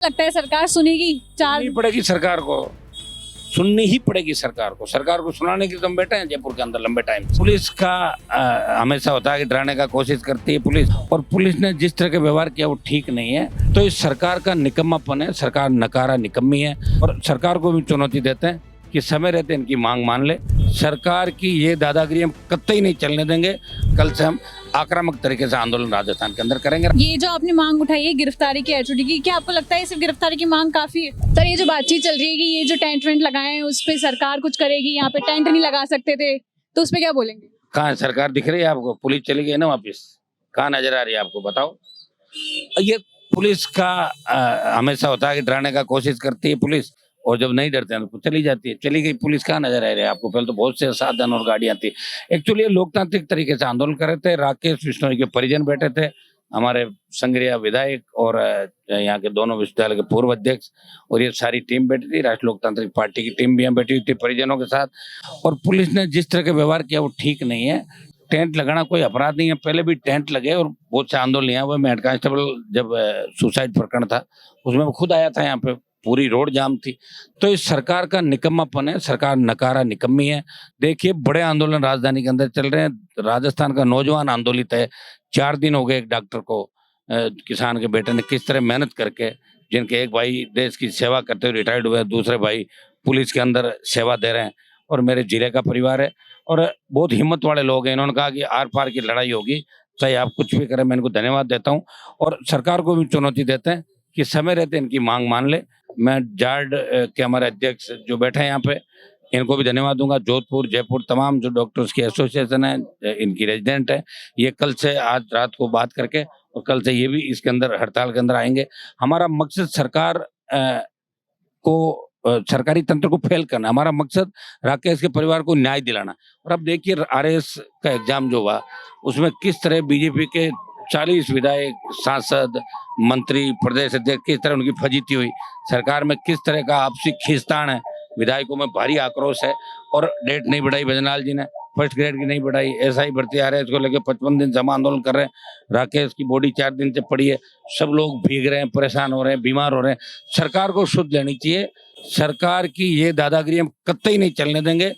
लगता है सरकार सुनेगी? चार सुननी पड़ेगी सरकार को, सुननी ही पड़ेगी सरकार को। सरकार को सुनाने के लिए तुम बैठे हैं जयपुर के अंदर लंबे टाइम से। पुलिस का हमेशा होता है कि डराने का कोशिश करती है पुलिस, और पुलिस ने जिस तरह के व्यवहार किया वो ठीक नहीं है। तो इस सरकार का निकम्मापन है, सरकार नकारा निकम्मी है, और सरकार को भी चुनौती देते हैं कि समय रहते इनकी मांग मान ले। सरकार की ये दादागिरी हम कतई नहीं चलने देंगे। कल से हम आक्रामक तरीके से आंदोलन राजस्थान के अंदर करेंगे। ये जो आपने मांग उठाई है गिरफ्तारी की एचओडी की, क्या आपको लगता है सिर्फ गिरफ्तारी की मांग काफी है? सर, ये जो बातचीत चल रही है कि ये जो टेंट वेंट लगाए हैं उस पे सरकार कुछ करेगी, यहाँ पे टेंट नहीं लगा सकते थे, तो उस पे क्या बोलेंगे? कहाँ सरकार दिख रही है आपको? पुलिस चली गई ना वापिस, कहाँ नजर आ रही है आपको बताओ? ये पुलिस का हमेशा होता है कि डराने का कोशिश करती है पुलिस, और जब नहीं डरते हैं तो चली जाती है। चली गई पुलिस, कहाँ नजर आ रही है आपको? पहले तो बहुत से साधन और गाड़ियां थी। एक्चुअली लोकतांत्रिक तरीके से आंदोलन कर रहे थे। राकेश बिश्नोई के परिजन बैठे थे, हमारे संग्रिया विधायक और यहाँ के दोनों विश्वविद्यालय के पूर्व अध्यक्ष, और ये सारी टीम बैठी थी। राष्ट्रीय लोकतांत्रिक पार्टी की टीम भी यहाँ बैठी हुई थी परिजनों के साथ। और पुलिस ने जिस तरह के व्यवहार किया वो ठीक नहीं है। टेंट लगाना कोई अपराध नहीं है, पहले भी टेंट लगे और बहुत से आंदोलन यहाँ हुए। मैं हेड कांस्टेबल जब सुसाइड प्रकरण था उसमें मैं खुद आया था, यहाँ पे पूरी रोड जाम थी। तो इस सरकार का निकम्मापन है, सरकार नकारा निकम्मी है। देखिए, बड़े आंदोलन राजधानी के अंदर चल रहे हैं। राजस्थान का नौजवान आंदोलित है। 4 दिन हो गए एक डॉक्टर को, किसान के बेटे ने किस तरह मेहनत करके, जिनके एक भाई देश की सेवा करते हुए रिटायर्ड हुए, दूसरे भाई पुलिस के अंदर सेवा दे रहे हैं, और मेरे जिले का परिवार है, और बहुत हिम्मत वाले लोग हैं। इन्होंने कहा कि आर पार की लड़ाई होगी, चाहे आप कुछ भी करें। मैं इनको धन्यवाद देता हूँ, और सरकार को भी चुनौती देते हैं कि समय रहते इनकी मांग मान ले। मैं जार्ड के हमारे अध्यक्ष जो बैठे हैं यहाँ पे, इनको भी धन्यवाद दूंगा। जोधपुर, जयपुर, तमाम जो डॉक्टर्स की एसोसिएशन है, इनकी रेजिडेंट है, ये कल से आज रात को बात करके, और कल से ये भी इसके अंदर हड़ताल के अंदर आएंगे। हमारा मकसद सरकार सरकारी तंत्र को फेल करना, हमारा मकसद राकेश के परिवार को न्याय दिलाना। और अब देखिए, आरएएस का एग्जाम जो हुआ उसमें किस तरह बीजेपी के 40 विधायक, सांसद, मंत्री, प्रदेश अध्यक्ष, किस तरह उनकी फजीती हुई। सरकार में किस तरह का आपसी खींचतान है, विधायकों में भारी आक्रोश है। और डेट नहीं बढ़ाई भजनलाल जी ने, फर्स्ट ग्रेड की नहीं बढ़ाई। एसआई भर्ती आ रहे हैं, इसको लेकर 55 दिन जमा आंदोलन कर रहे हैं। राकेश की बॉडी 4 दिन से पड़ी है, सब लोग भीग रहे हैं, परेशान हो रहे हैं, बीमार हो रहे हैं। सरकार को शुद्ध लेनी चाहिए। सरकार की ये दादागिरी हम कतई नहीं चलने देंगे।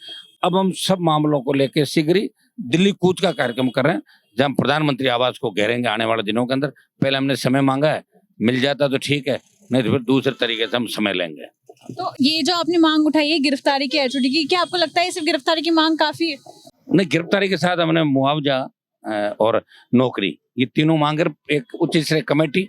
अब हम सब मामलों को लेकर शीघ्र ही दिल्ली कूच का कार्यक्रम कर रहे हैं, जब हम प्रधानमंत्री आवास को घेरेंगे आने वाले दिनों के अंदर। पहले हमने समय मांगा है, मिल जाता तो ठीक है, नहीं तो फिर दूसरे तरीके से हम समय लेंगे। तो ये जो आपने मांग उठाई है गिरफ्तारी की एचओडी की, क्या आपको लगता है सिर्फ गिरफ्तारी की मांग काफी है? नहीं, गिरफ्तारी के साथ हमने मुआवजा और नौकरी, ये तीनों मांगे एक उच्च स्तरीय कमेटी,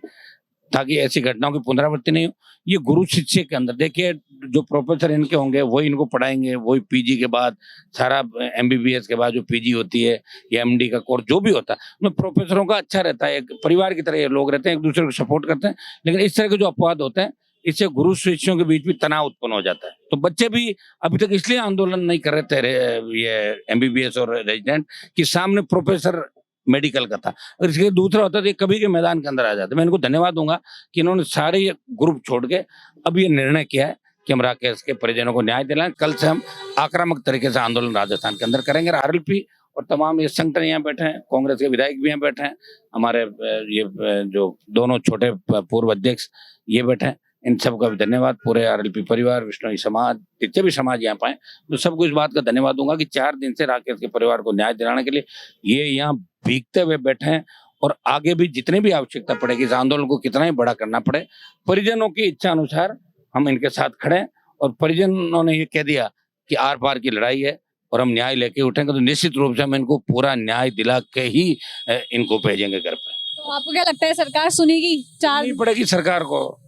ताकि ऐसी घटनाओं की पुनरावृत्ति नहीं हो। ये गुरु शिष्य के अंदर देखिए, जो प्रोफेसर इनके होंगे वही इनको पढ़ाएंगे, वही पीजी के बाद सारा एमबीबीएस के बाद जो पीजी होती है या एमडी का कोर्स जो भी होता है, उसमें प्रोफेसरों का अच्छा रहता है। एक परिवार की तरह ये लोग रहते हैं, एक दूसरे को सपोर्ट करते हैं। लेकिन इस तरह के जो अपवाद होते हैं, इससे गुरु शिष्यों के बीच भी तनाव उत्पन्न हो जाता है। तो बच्चे भी अभी तक इसलिए आंदोलन नहीं कर रहे थे, ये एमबीबीएस और रेजिडेंट, कि सामने प्रोफेसर मेडिकल का था। और इसके दूसरा होता तो ये कभी के मैदान के अंदर आ जाते। मैं इनको धन्यवाद दूंगा कि इन्होंने सारे ये ग्रुप छोड़ के अब ये निर्णय किया है कि हम राकेश के परिजनों को न्याय दिलाएं। कल से हम आक्रामक तरीके से आंदोलन राजस्थान के अंदर करेंगे। आरएलपी और तमाम ये संगठन यहाँ बैठे हैं, कांग्रेस के विधायक भी यहाँ बैठे हैं, हमारे ये जो दोनों छोटे पूर्व अध्यक्ष ये बैठे हैं, इन सबका भी धन्यवाद। पूरे आरएलपी परिवार, विश्नोई समाज, जितने भी समाज यहाँ पाए, तो सबको इस बात का धन्यवाद दूंगा कि 4 दिन से राकेश के परिवार को न्याय दिलाने के लिए ये यहाँ भीगते हुए बैठे हैं। और आगे भी जितनी भी आवश्यकता पड़ेगी, इस आंदोलन को कितना ही बड़ा करना पड़े, परिजनों की इच्छा अनुसार हम इनके साथ खड़े हैं। और परिजनों ने ये कह दिया कि आर पार की लड़ाई है और हम न्याय लेके उठेंगे, तो निश्चित रूप से हम इनको पूरा न्याय दिला के ही इनको भेजेंगे घर पे। तो आपको क्या लगता है सरकार सुनेगी? चार सुननी पड़ेगी सरकार को,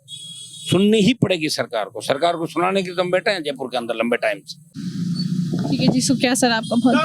सुननी ही पड़ेगी सरकार को। सरकार को सुनाने के लिए तुम बैठे हैं जयपुर के अंदर लंबे टाइम से। ठीक है जी, शुक्रिया सर आपका बहुत।